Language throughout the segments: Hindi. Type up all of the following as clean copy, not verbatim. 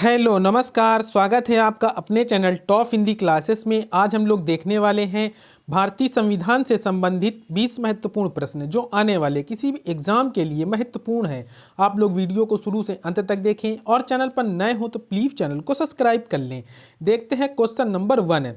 हेलो नमस्कार, स्वागत है आपका अपने चैनल टॉप हिंदी क्लासेस में। आज हम लोग देखने वाले हैं भारतीय संविधान से संबंधित 20 महत्वपूर्ण प्रश्न जो आने वाले किसी भी एग्जाम के लिए महत्वपूर्ण है। आप लोग वीडियो को शुरू से अंत तक देखें और चैनल पर नए हो तो प्लीज़ चैनल को सब्सक्राइब कर लें। देखते हैं क्वेश्चन नंबर 1।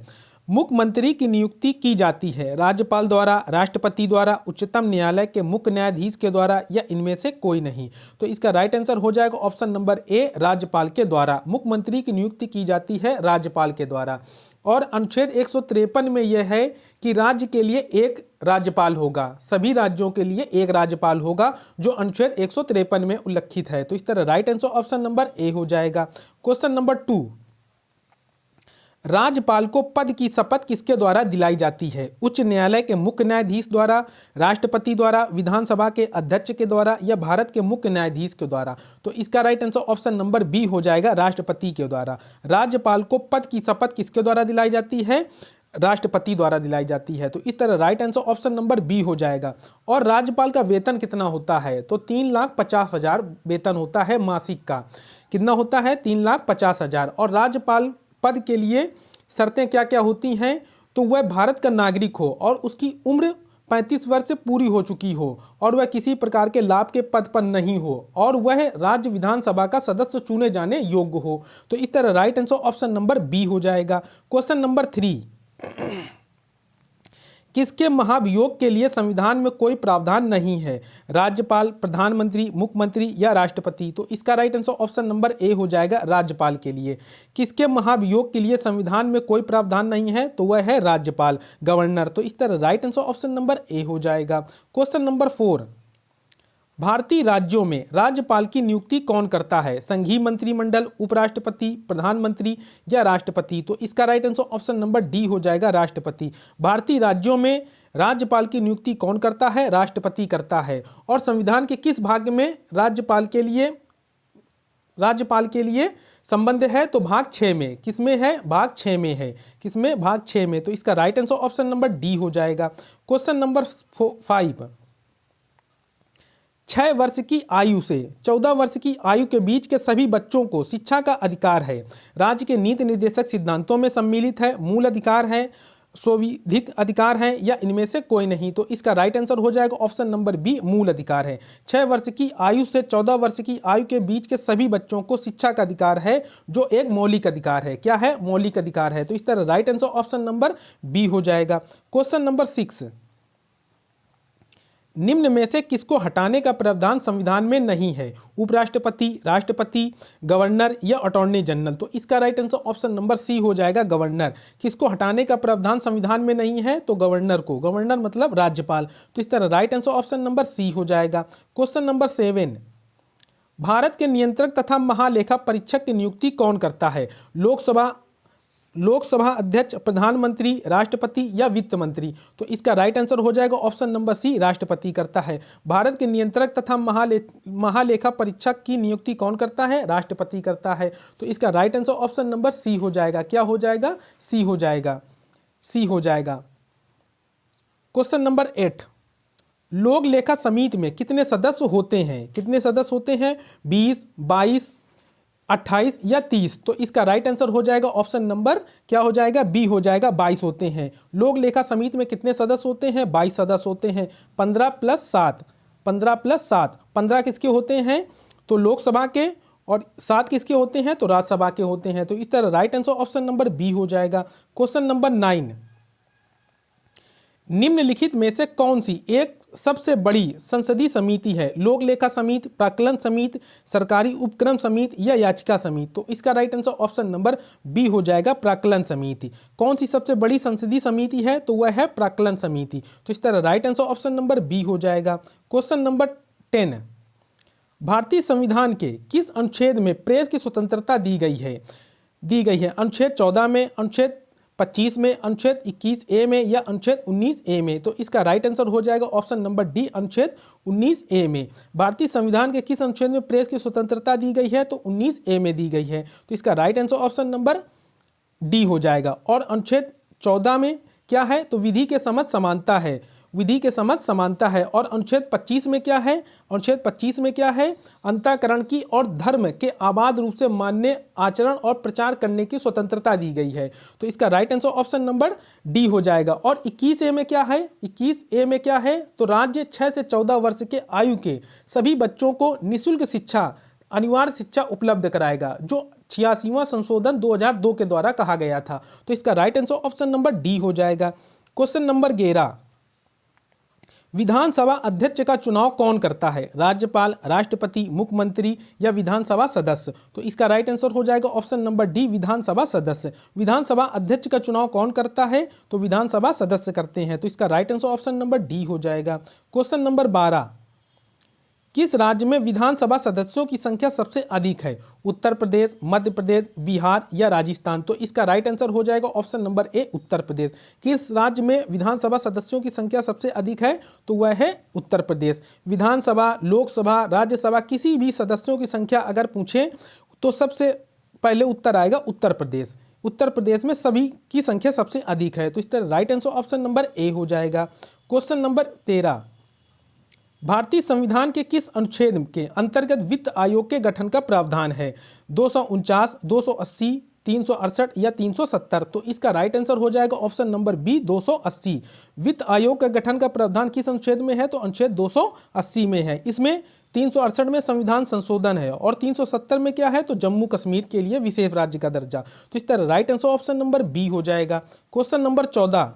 मुख्यमंत्री की नियुक्ति की जाती है राज्यपाल द्वारा, राष्ट्रपति द्वारा, उच्चतम न्यायालय के मुख्य न्यायाधीश के द्वारा या इनमें से कोई नहीं। तो इसका राइट आंसर हो जाएगा ऑप्शन नंबर ए, राज्यपाल के द्वारा। मुख्यमंत्री की नियुक्ति की जाती है राज्यपाल के द्वारा। और अनुच्छेद 153 में यह है कि राज्य के लिए एक राज्यपाल होगा, सभी राज्यों के लिए एक राज्यपाल होगा, जो अनुच्छेद 153 में उल्लिखित है। तो इस तरह right answer option number A हो जाएगा। क्वेश्चन नंबर 2, राज्यपाल को पद की शपथ किसके द्वारा दिलाई जाती है? उच्च न्यायालय के मुख्य न्यायाधीश द्वारा, राष्ट्रपति द्वारा, विधानसभा के अध्यक्ष के द्वारा या भारत के मुख्य न्यायाधीश के द्वारा। तो इसका right answer option number B हो जाएगा, राष्ट्रपति के द्वारा। राज्यपाल को पद की शपथ किसके द्वारा दिलाई जाती है? राष्ट्रपति द्वारा दिलाई जाती है। तो इस तरह right answer option number B हो जाएगा। और राज्यपाल का वेतन कितना होता है? तो 3,50,000 वेतन होता है मासिक का। कितना होता है? 3,50,000। और राज्यपाल पद के लिए शर्तें क्या क्या होती हैं? तो वह भारत का नागरिक हो और उसकी उम्र 35 वर्ष से पूरी हो चुकी हो और वह किसी प्रकार के लाभ के पद पर नहीं हो और वह राज्य विधानसभा का सदस्य चुने जाने योग्य हो। तो इस तरह right answer option number B हो जाएगा। क्वेश्चन नंबर 3, किसके महाभियोग के लिए संविधान में कोई प्रावधान नहीं है? राज्यपाल, प्रधानमंत्री, मुख्यमंत्री या राष्ट्रपति? तो इसका right answer option number A हो जाएगा, राज्यपाल के लिए। किसके महाभियोग के लिए संविधान में कोई प्रावधान नहीं है? तो वह है राज्यपाल, गवर्नर। तो इस तरह right answer option number A हो जाएगा। क्वेश्चन नंबर 4, भारतीय राज्यों में राज्यपाल की नियुक्ति कौन करता है? संघीय मंत्रिमंडल, उपराष्ट्रपति, प्रधानमंत्री या राष्ट्रपति? तो इसका right answer option number D हो जाएगा, राष्ट्रपति। भारतीय राज्यों में राज्यपाल की नियुक्ति कौन करता है? राष्ट्रपति करता है। और संविधान के किस भाग में राज्यपाल के लिए संबंध है? तो भाग 6 में। किसमें है? भाग 6 में है। किसमें? भाग 6 में। तो इसका right answer option number D हो जाएगा। क्वेश्चन नंबर 5, 6 वर्ष की आयु से 14 वर्ष की आयु के बीच के सभी बच्चों को शिक्षा का अधिकार है। राज्य के नीति निर्देशक सिद्धांतों में सम्मिलित है, मूल अधिकार है, संवैधानिक अधिकार है या इनमें से कोई नहीं। तो इसका राइट आंसर हो जाएगा ऑप्शन नंबर बी, मूल अधिकार है। 6 वर्ष की आयु से 14 वर्ष की आयु के बीच के सभी बच्चों को शिक्षा का अधिकार है, जो एक मौलिक अधिकार है। क्या है? मौलिक अधिकार है। तो इस तरह right answer option number B हो जाएगा। क्वेश्चन नंबर 6, निम्न में से किसको हटाने का प्रावधान संविधान में नहीं है? उपराष्ट्रपति, राष्ट्रपति, गवर्नर या अटॉर्नी जनरल? तो इसका right answer option number C हो जाएगा, गवर्नर। किसको हटाने का प्रावधान संविधान में नहीं है? तो गवर्नर को। गवर्नर मतलब राज्यपाल। तो इस तरह right answer option number C हो जाएगा। क्वेश्चन नंबर 7, भारत के नियंत्रक तथा महालेखा परीक्षक की नियुक्ति कौन करता है? लोकसभा अध्यक्ष, प्रधानमंत्री, राष्ट्रपति या वित्त मंत्री? तो इसका राइट आंसर हो जाएगा ऑप्शन नंबर सी, राष्ट्रपति करता है। भारत के नियंत्रक तथा महालेखा परीक्षक की नियुक्ति कौन करता है? राष्ट्रपति करता है। तो इसका right answer option number C हो जाएगा। क्या हो जाएगा? सी हो जाएगा। सी हो जाएगा। क्वेश्चन नंबर 8, लोक लेखा समिति में कितने सदस्य होते हैं? कितने सदस्य होते हैं? 20, 22, 28 या 30? तो इसका राइट आंसर हो जाएगा ऑप्शन नंबर क्या हो जाएगा? बी हो जाएगा, 22 होते हैं। लोक लेखा समिति में कितने सदस्य होते हैं? 22 सदस्य होते हैं। 15 + 7, 15 + 7, 15 किसके होते हैं? तो लोकसभा के, और 7 किसके होते हैं? तो राज्यसभा के होते हैं। तो इस तरह right answer option number B हो जाएगा। क्वेश्चन नंबर 9, निम्नलिखित में से कौन सी एक सबसे बड़ी संसदीय समिति है? लोक लेखा समिति, प्राक्कलन समिति, सरकारी उपक्रम समिति या याचिका समिति? तो इसका right answer option number B हो जाएगा, प्राक्कलन समिति। कौन सी सबसे बड़ी संसदीय समिति है? तो वह है प्राक्कलन समिति। तो इस तरह right answer option number B हो जाएगा। क्वेश्चन नंबर 10, भारतीय संविधान के किस अनुच्छेद में प्रेस की स्वतंत्रता दी गई है? अनुच्छेद 14 में, अनुच्छेद 25 में, अनुच्छेद 21A में या अनुच्छेद 19A में? तो इसका राइट आंसर हो जाएगा ऑप्शन नंबर डी, अनुच्छेद 19A में। भारतीय संविधान के किस अनुच्छेद में प्रेस की स्वतंत्रता दी गई है? तो 19A में दी गई है। तो इसका right answer option number D हो जाएगा। और अनुच्छेद 14 में क्या है? तो विधि के समक्ष समानता है। विधि के समझ समानता है। और अनुच्छेद 25 में क्या है? अनुच्छेद 25 में क्या है? अंतःकरण की और धर्म के आबाद रूप से मान्य आचरण और प्रचार करने की स्वतंत्रता दी गई है। तो इसका right answer option number D हो जाएगा। और 21A में क्या है? 21A में क्या है? तो राज्य 6 से 14 वर्ष के आयु के सभी बच्चों को निःशुल्क शिक्षा, अनिवार्य शिक्षा उपलब्ध कराएगा, जो 86वां संशोधन 2002 के द्वारा कहा गया था। तो इसका right answer option number D हो जाएगा। क्वेश्चन नंबर 11, विधानसभा अध्यक्ष का चुनाव कौन करता है? राज्यपाल, राष्ट्रपति, मुख्यमंत्री या विधानसभा सदस्य? तो इसका राइट आंसर हो जाएगा ऑप्शन नंबर डी, विधानसभा सदस्य। विधानसभा अध्यक्ष का चुनाव कौन करता है? तो विधानसभा सदस्य करते हैं। तो इसका right answer option number D हो जाएगा। क्वेश्चन नंबर 12, किस राज्य में विधानसभा सदस्यों की संख्या सबसे अधिक है? उत्तर प्रदेश, मध्य प्रदेश, बिहार या राजस्थान? तो इसका राइट आंसर हो जाएगा option number A, Uttar Pradesh. किस राज्य में विधानसभा सदस्यों की संख्या सबसे अधिक है? तो वह है उत्तर प्रदेश। विधानसभा, लोकसभा, राज्यसभा किसी भी सदस्यों की संख्या अगर पूछे तो सबसे पहले उत्तर आएगा उत्तर प्रदेश। उत्तर प्रदेश में सभी की संख्या सबसे अधिक है। तो इस तरह right answer option number A हो जाएगा। क्वेश्चन नंबर 13, भारतीय संविधान के किस अनुच्छेद के अंतर्गत वित्त आयोग के गठन का प्रावधान है? 249, 280, 368 या 370? तो इसका राइट आंसर हो जाएगा ऑप्शन नंबर बी, 280। वित्त आयोग का गठन का प्रावधान किस अनुच्छेद में है? तो अनुच्छेद 280 में है। इसमें 368 में संविधान संशोधन है और 370 में क्या है? तो जम्मू कश्मीर के लिए विशेष राज्य का दर्जा। तो इस तरह right answer option number B हो जाएगा। क्वेश्चन नंबर 14,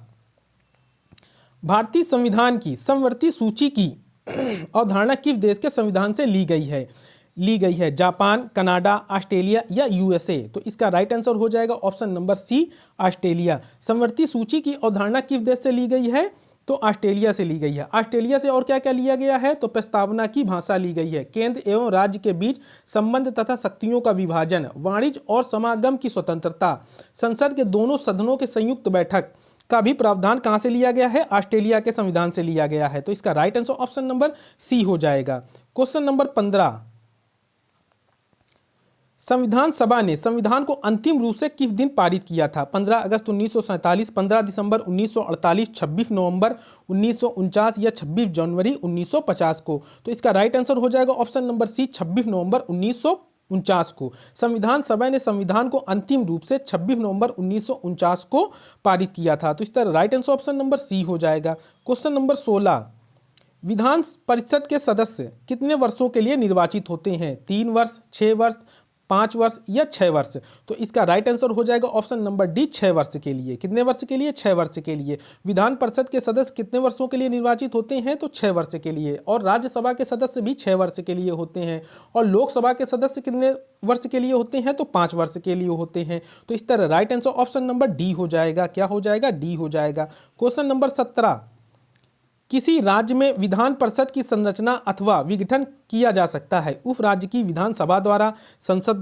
भारतीय संविधान की समवर्ती सूची की अवधारणा किस देश के संविधान से ली गई है? जापान, कनाडा, ऑस्ट्रेलिया या यूएसए? तो इसका राइट आंसर हो जाएगा ऑप्शन नंबर सी, ऑस्ट्रेलिया। समवर्ती सूची की अवधारणा किस देश से ली गई है? तो ऑस्ट्रेलिया से ली गई है। ऑस्ट्रेलिया से और क्या क्या लिया गया है? तो प्रस्तावना की भाषा ली गई है, केंद्र एवं राज्य के बीच संबंध तथा शक्तियों का विभाजन, वाणिज्य और समागम की स्वतंत्रता, संसद के दोनों सदनों के संयुक्त बैठक का भी प्रावधान कहां से लिया गया है? ऑस्ट्रेलिया के संविधान से लिया गया है। तो इसका right answer option number C हो जाएगा। क्वेश्चन नंबर 15, संविधान सभा ने संविधान को अंतिम रूप से किस दिन पारित किया था? 15 अगस्त 1947, 15 दिसंबर 1948, 26 नवंबर 1949 या 26 जनवरी 1950 को? तो इसका राइट आंसर हो जाएगा ऑप्शन नंबर सी, 26 नवंबर 1949 को। संविधान सभा ने संविधान को अंतिम रूप से 26 नवंबर 1949 को पारित किया था। तो इस तरह right answer option number C हो जाएगा। क्वेश्चन नंबर 16, विधान परिषद के सदस्य कितने वर्षों के लिए निर्वाचित होते हैं? 3 वर्ष, 6 वर्ष, 5 वर्ष या 6 वर्ष? तो इसका राइट आंसर हो जाएगा ऑप्शन नंबर डी, 6 वर्ष के लिए। कितने वर्ष के लिए? 6 वर्ष के लिए। विधान परिषद के सदस्य कितने वर्षों के लिए निर्वाचित होते हैं? तो 6 वर्ष के लिए। और राज्यसभा के सदस्य भी 6 वर्ष के लिए होते हैं। और लोकसभा के सदस्य कितने वर्ष के लिए होते हैं? तो 5 वर्ष के लिए होते हैं। तो इस तरह right answer option number D हो जाएगा। क्या हो जाएगा? डी हो जाएगा। क्वेश्चन नंबर 17, किसी राज्य में विधान परिषद की संरचना अथवा विघटन किया जा सकता है उस राज्य की विधानसभा द्वारा, संसद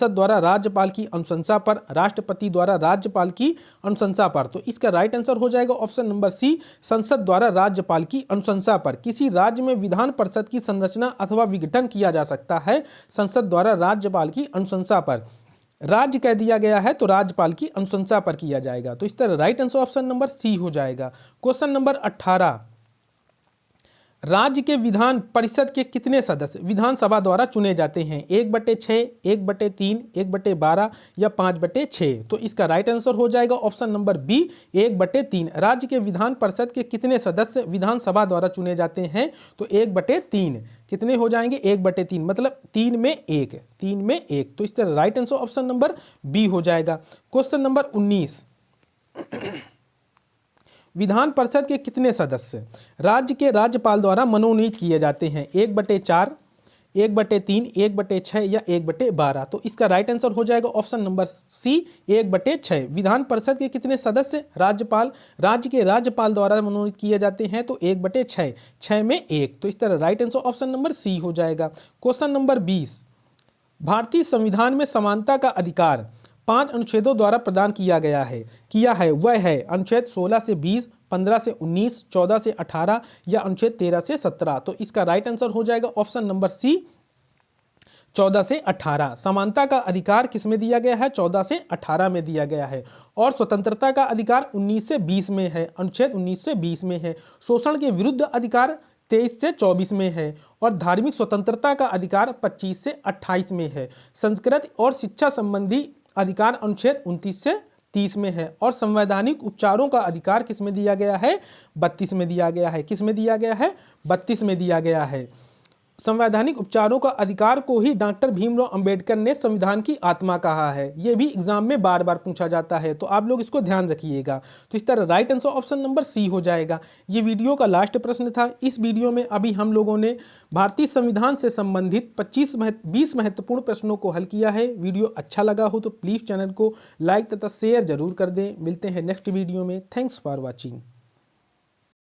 द्वारा राज्यपाल की अनुशंसा पर, राष्ट्रपति द्वारा राज्यपाल की अनुशंसा पर? तो इसका राइट आंसर हो जाएगा ऑप्शन नंबर सी, संसद द्वारा राज्यपाल की अनुशंसा पर। किसी राज्य में विधान परिषद की संरचना अथवा विघटन किया जा सकता है संसद द्वारा राज्यपाल की अनुशंसा पर। राज्य कह दिया गया है तो राज्यपाल की अनुशंसा पर किया जाएगा। तो इस तरह right answer option number C हो जाएगा। क्वेश्चन नंबर 18, राज्य के विधान परिषद के कितने सदस्य विधानसभा द्वारा चुने जाते हैं? 1/6, 1/3, 1/12 या 5/6? तो इसका राइट आंसर हो जाएगा ऑप्शन नंबर बी, 1/3। राज्य के विधान परिषद के कितने सदस्य विधानसभा द्वारा चुने जाते हैं? तो 1/3। कितने हो जाएंगे? 1/3 मतलब 3 में 1, 3 में 1। तो इस तरह right answer option number B हो जाएगा। क्वेश्चन नंबर 19, विधान परिषद के कितने सदस्य राज्य के राज्यपाल द्वारा मनोनीत किए जाते हैं? 1/4, 1/3, 1/6 या 1/12? तो इसका राइट आंसर हो जाएगा ऑप्शन नंबर सी, 1/6। विधान परिषद के कितने सदस्य राज्य के राज्यपाल द्वारा मनोनीत किए जाते हैं? तो 1/6, 6 में 1। तो इस तरह right answer option number C हो जाएगा। क्वेश्चन नंबर 20, भारतीय संविधान में समानता का अधिकार 5 अनुच्छेदों द्वारा प्रदान किया है वह है अनुच्छेद 16 से 20, 15 से 19, 14 से 18 या अनुच्छेद 13 से 17? तो इसका राइट आंसर हो जाएगा ऑप्शन नंबर सी, 14 से 18। समानता का अधिकार किसमें दिया गया है? 14 से 18 में दिया गया है। और स्वतंत्रता का अधिकार 19 से 20 में है, अनुच्छेद 19 से 20 में है। शोषण के विरुद्ध अधिकार 23 से 24 में है। और धार्मिक स्वतंत्रता का अधिकार 25 से 28 में है। संस्कृति और शिक्षा संबंधी अधिकार अनुच्छेद 29 से 30 में है। और संवैधानिक उपचारों का अधिकार किसमें दिया गया है? 32 में दिया गया है। किसमें दिया गया है? 32 में दिया गया है। संवैधानिक उपचारों का अधिकार को ही डॉक्टर भीमराव अंबेडकर ने संविधान की आत्मा कहा है। ये भी एग्जाम में बार बार पूछा जाता है, तो आप लोग इसको ध्यान रखिएगा। तो इस तरह right answer option number C हो जाएगा। ये वीडियो का लास्ट प्रश्न था। इस वीडियो में अभी हम लोगों ने भारतीय संविधान से संबंधित 20 महत्वपूर्ण प्रश्नों को हल किया है। वीडियो अच्छा लगा हो तो प्लीज़ चैनल को लाइक तथा शेयर जरूर कर दें। मिलते हैं नेक्स्ट वीडियो में। Thanks for watching.